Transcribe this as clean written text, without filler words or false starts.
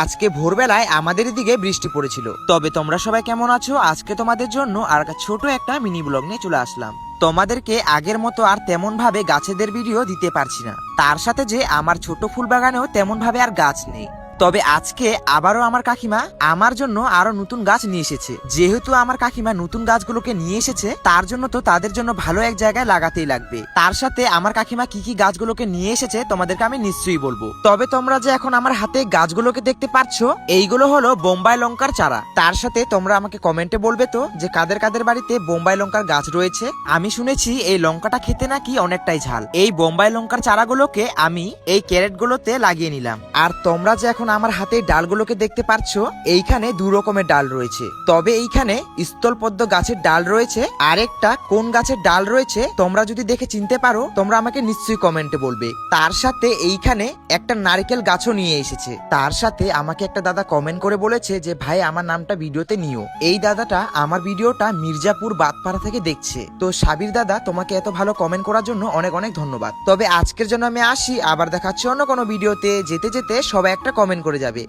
আজকে ভোরবেলায় আমাদের দিকে বৃষ্টি পড়েছিল। তবে তোমরা সবাই কেমন আছো? আজকে তোমাদের জন্য আর ছোট একটা মিনি ব্লগ নিয়ে চলে আসলাম। তোমাদেরকে আগের মতো আর তেমন ভাবে গাছেদের ভিডিও দিতে পারছি না, তার সাথে যে আমার ছোট ফুল বাগানেও তেমন ভাবে আর গাছ নেই। তবে আজকে আবারও আমার কাকিমা আমার জন্য আরো নতুন গাছ নিয়ে এসেছে। যেহেতু আমার কাকিমা নতুন গাছগুলোকে নিয়ে এসেছে, তার জন্য তো তাদের জন্য ভালো এক জায়গায় লাগাতেই লাগবে। তার সাথে আমার কাকিমা কি কি গাছগুলোকে নিয়ে এসেছে তোমাদেরকে আমি নিশ্চয়ই বলবো। তবে তোমরা যে এখন আমার হাতে গাছগুলোকে দেখতে পাচ্ছো, এইগুলো হলো বোম্বাই লঙ্কার চারা। তার সাথে তোমরা আমাকে কমেন্টে বলবে তো যে কাদের কাদের বাড়িতে বোম্বাই লঙ্কার গাছ রয়েছে। আমি শুনেছি এই লঙ্কাটা খেতে নাকি অনেকটাই ঝাল। এই বোম্বাই লঙ্কার চারাগুলোকে আমি এই ক্যারেটগুলোতে লাগিয়ে নিলাম। আর তোমরা যে এখন আমার হাতে ডালগুলোকে দেখতে পাচ্ছো, এইখানে দু রকমের ডাল রয়েছে। তবে এইখানে স্থলপদ্ম গাছের ডাল রয়েছে, আরেকটা কোন গাছের ডাল রয়েছে তোমরা যদি দেখে চিনতে পারো তোমরা আমাকে নিশ্চয়ই কমেন্টে বলবে। তার সাথে এইখানে একটা নারকেল গাছও নিয়ে এসেছে। তার সাথে আমাকে একটা দাদা কমেন্ট করে বলেছে যে ভাই আমার নামটা ভিডিওতে নিও। এই দাদাটা আমার ভিডিওটা মির্জাপুর বাতপাড়া থেকে দেখছে। তো সাবির দাদা, তোমাকে এত ভালো কমেন্ট করার জন্য অনেক অনেক ধন্যবাদ। তবে আজকের জন্য আমি আসি, আবার দেখাচ্ছি অন্য কোনো ভিডিওতে। যেতে যেতে সবাই একটা কমেন্ট করে যাবে।